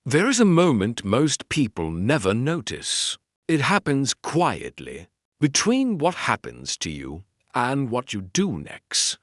There is a moment most people never notice. It happens quietly, between what happens to you and what you do next.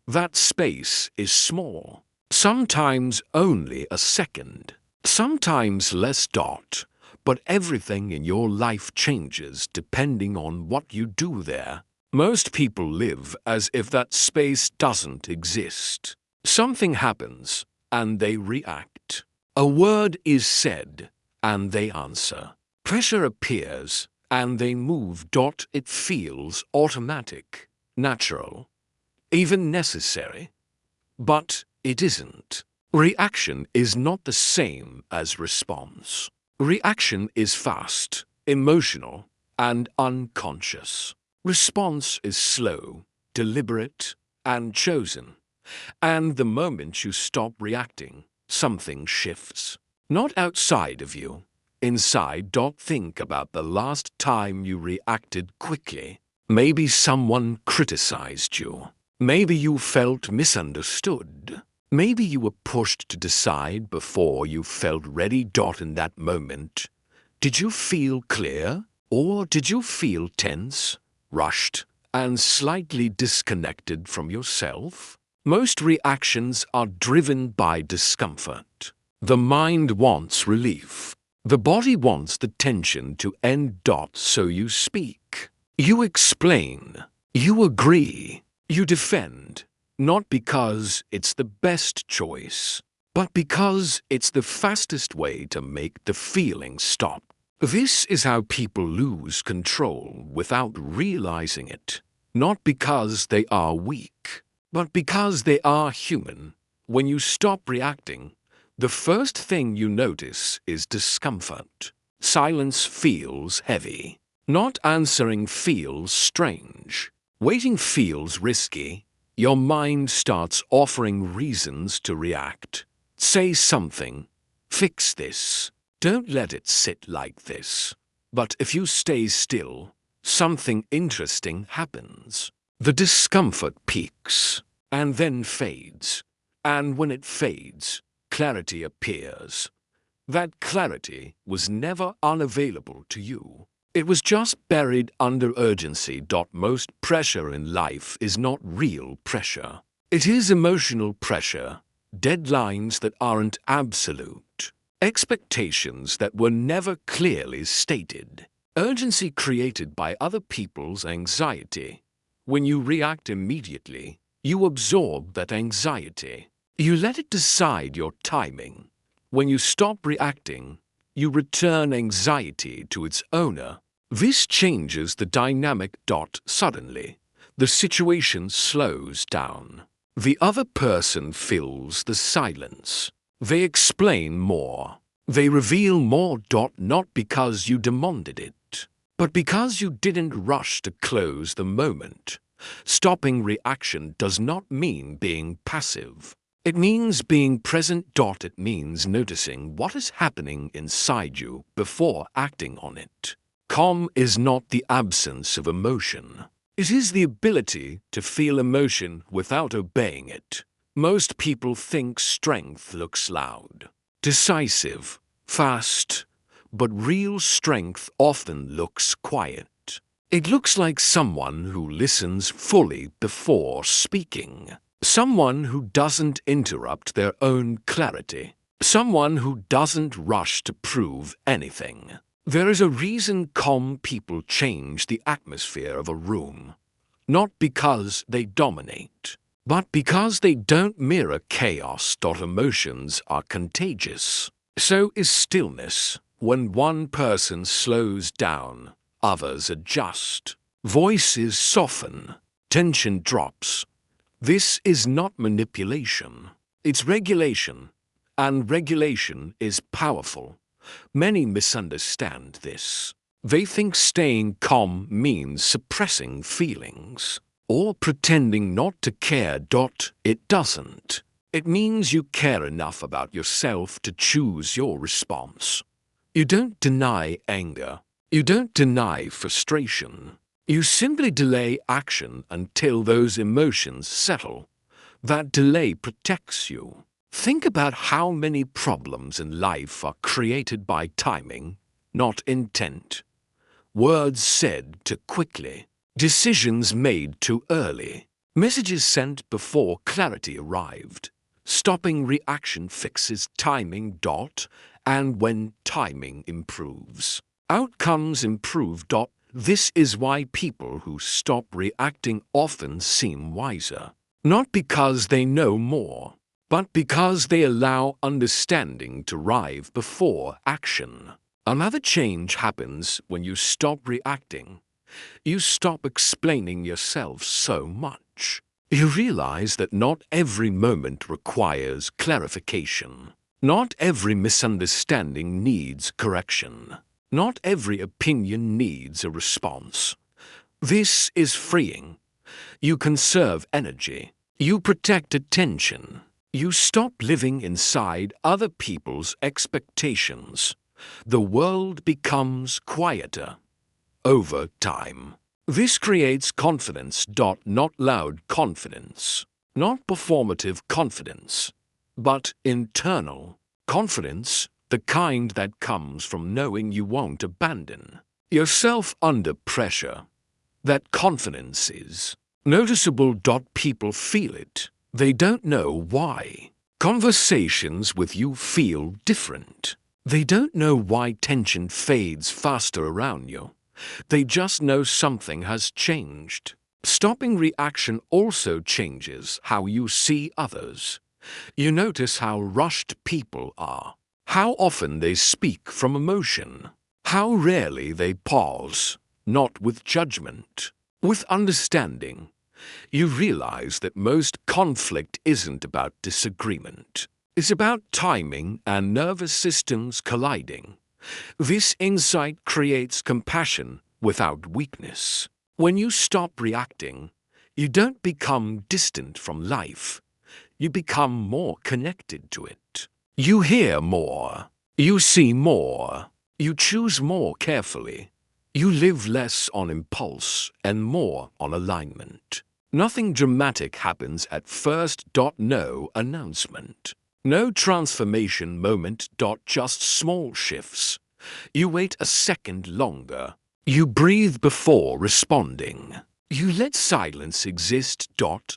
That space is small, sometimes only a second, sometimes less dot, but everything in your life changes depending on what you do there. Most people live as if that space doesn't exist. Something happens, and they react. A word is said, and they answer. Pressure appears, and they move. It feels automatic, natural, even necessary. But it isn't. Reaction is not the same as response. Reaction is fast, emotional, and unconscious. Response is slow, deliberate, and chosen. And the moment you stop reacting, something shifts. Not outside of you, inside. Think about the last time you reacted quickly. Maybe someone criticized you. Maybe you felt misunderstood. Maybe you were pushed to decide before you felt ready. In that moment, did you feel clear, or did you feel tense, rushed, and slightly disconnected from yourself? Most reactions are driven by discomfort. The mind wants relief. The body wants the tension to end. So you speak. You explain. You agree. You defend. Not because it's the best choice, but because it's the fastest way to make the feeling stop. This is how people lose control without realizing it. Not because they are weak, but because they are human. When you stop reacting, the first thing you notice is discomfort. Silence feels heavy. Not answering feels strange. Waiting feels risky. Your mind starts offering reasons to react. Say something. Fix this. Don't let it sit like this. But if you stay still, something interesting happens. The discomfort peaks, and then fades. And when it fades, clarity appears. That clarity was never unavailable to you. It was just buried under urgency. Most pressure in life is not real pressure. It is emotional pressure, deadlines that aren't absolute, expectations that were never clearly stated, urgency created by other people's anxiety. When you react immediately, you absorb that anxiety. You let it decide your timing. When you stop reacting, you return anxiety to its owner. This changes the dynamic. Suddenly, the situation slows down. The other person fills the silence. They explain more. They reveal more. Not because you demanded it, but because you didn't rush to close the moment. Stopping reaction does not mean being passive. It means being present. It means noticing what is happening inside you before acting on it. Calm is not the absence of emotion. It is the ability to feel emotion without obeying it. Most people think strength looks loud, decisive, fast, but real strength often looks quiet. It looks like someone who listens fully before speaking, someone who doesn't interrupt their own clarity, someone who doesn't rush to prove anything. There is a reason calm people change the atmosphere of a room, not because they dominate, but because they don't mirror chaos. Emotions are contagious. So is stillness. When one person slows down, others adjust. Voices soften. Tension drops. This is not manipulation. It's regulation. And regulation is powerful. Many misunderstand this. They think staying calm means suppressing feelings or pretending not to care. It doesn't. It means you care enough about yourself to choose your response. You don't deny anger. You don't deny frustration. You simply delay action until those emotions settle. That delay protects you. Think about how many problems in life are created by timing, not intent. Words said too quickly, decisions made too early, messages sent before clarity arrived. Stopping reaction fixes timing. And when timing improves, outcomes improve. This is why people who stop reacting often seem wiser. Not because they know more, but because they allow understanding to arrive before action. Another change happens when you stop reacting. You stop explaining yourself so much. You realize that not every moment requires clarification. Not every misunderstanding needs correction. Not every opinion needs a response. This is freeing. You conserve energy. You protect attention. You stop living inside other people's expectations. The world becomes quieter over time. This creates confidence. Not loud confidence, not performative confidence, but internal confidence, the kind that comes from knowing you won't abandon yourself under pressure. That confidence is noticeable. People feel it. They don't know why. Conversations with you feel different. They don't know why tension fades faster around you. They just know something has changed. Stopping reaction also changes how you see others. You notice how rushed people are, how often they speak from emotion, how rarely they pause, not with judgment, with understanding. You realize that most conflict isn't about disagreement. It's about timing and nervous systems colliding. This insight creates compassion without weakness. When you stop reacting, you don't become distant from life. You become more connected to it. You hear more. You see more. You choose more carefully. You live less on impulse and more on alignment. Nothing dramatic happens at first. No announcement. No transformation moment. Just small shifts. You wait a second longer. You breathe before responding. You let silence exist.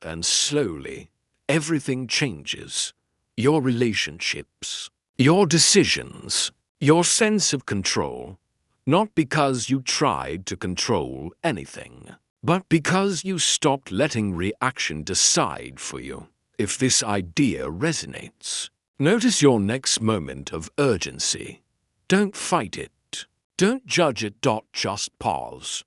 And slowly, everything changes. Your relationships, your decisions, your sense of control. Not because you tried to control anything, but because you stopped letting reaction decide for you. If this idea resonates, notice your next moment of urgency. Don't fight it. Don't judge it. Just pause.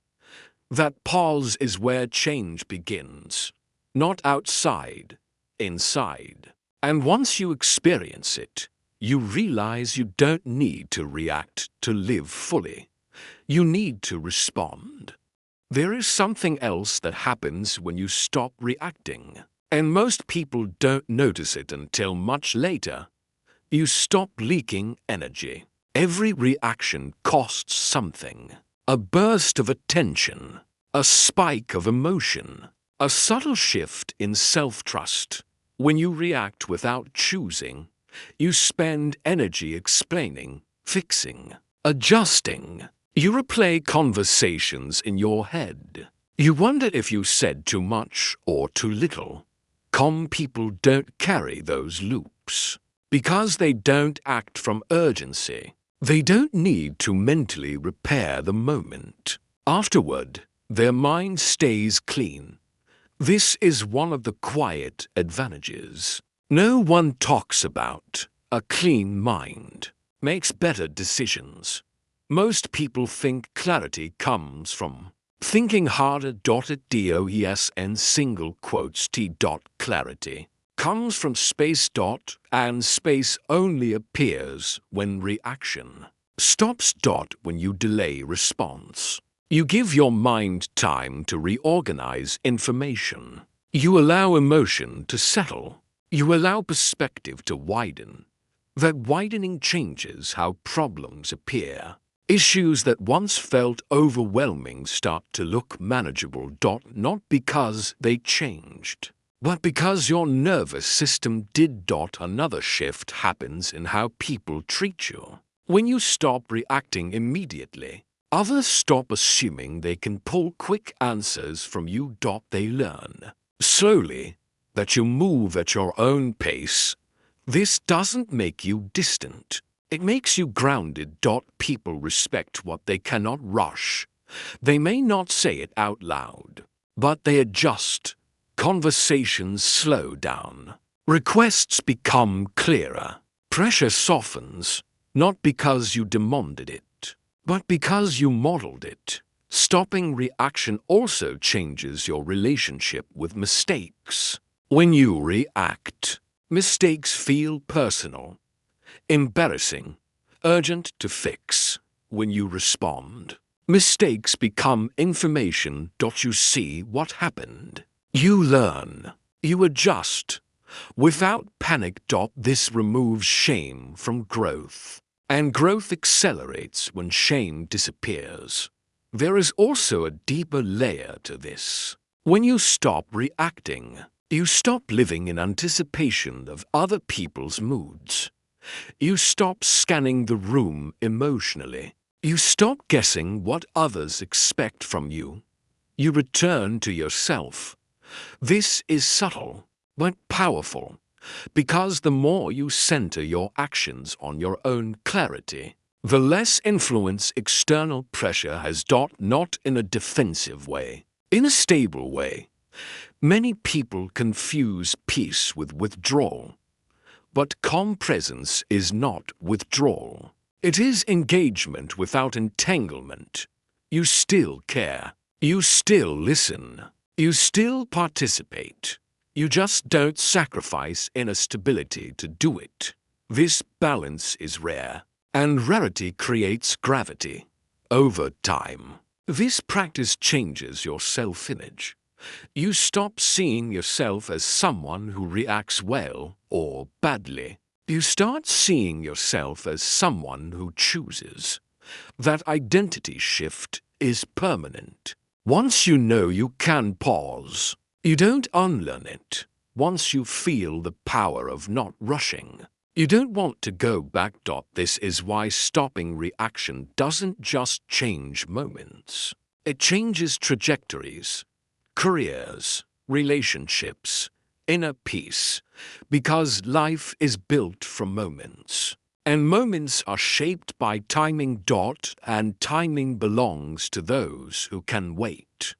That pause is where change begins. Not outside, inside. And once you experience it, you realize you don't need to react to live fully. You need to respond. There is something else that happens when you stop reacting, and most people don't notice it until much later. You stop leaking energy. Every reaction costs something. A burst of attention, a spike of emotion, a subtle shift in self-trust. When you react without choosing, you spend energy explaining, fixing, adjusting. You replay conversations in your head. You wonder if you said too much or too little. Calm people don't carry those loops because they don't act from urgency. They don't need to mentally repair the moment. Afterward, their mind stays clean. This is one of the quiet advantages. No one talks about. A clean mind makes better decisions. Most people think clarity comes from thinking harder. DOES and single quotes T. Clarity comes from space. And space only appears when reaction stops. When you delay response. You give your mind time to reorganize information. You allow emotion to settle. You allow perspective to widen. That widening changes how problems appear. Issues that once felt overwhelming start to look manageable. Not because they changed, but because your nervous system did. Another shift happens in how people treat you. When you stop reacting immediately, others stop assuming they can pull quick answers from you. They learn slowly that you move at your own pace. This doesn't make you distant. It makes you grounded. People respect what they cannot rush. They may not say it out loud, but they adjust. Conversations slow down. Requests become clearer. Pressure softens, not because you demanded it, but because you modeled it. Stopping reaction also changes your relationship with mistakes. When you react, mistakes feel personal, embarrassing, urgent to fix. When you respond, mistakes become information. You see what happened. You learn. You adjust. Without panic. This removes shame from growth. And growth accelerates when shame disappears. There is also a deeper layer to this. When you stop reacting, you stop living in anticipation of other people's moods. You stop scanning the room emotionally. You stop guessing what others expect from you. You return to yourself. This is subtle, but powerful, because the more you center your actions on your own clarity, the less influence external pressure has. Not in a defensive way, in a stable way. Many people confuse peace with withdrawal, but calm presence is not withdrawal. It is engagement without entanglement. You still care. You still listen. You still participate. You just don't sacrifice inner stability to do it. This balance is rare, and rarity creates gravity. Over time, this practice changes your self-image. You stop seeing yourself as someone who reacts well or badly. You start seeing yourself as someone who chooses. That identity shift is permanent. Once you know you can pause, you don't unlearn it. Once you feel the power of not rushing, you don't want to go back. This is why stopping reaction doesn't just change moments. It changes trajectories, careers, relationships, inner peace, because life is built from moments. And moments are shaped by timing. And timing belongs to those who can wait.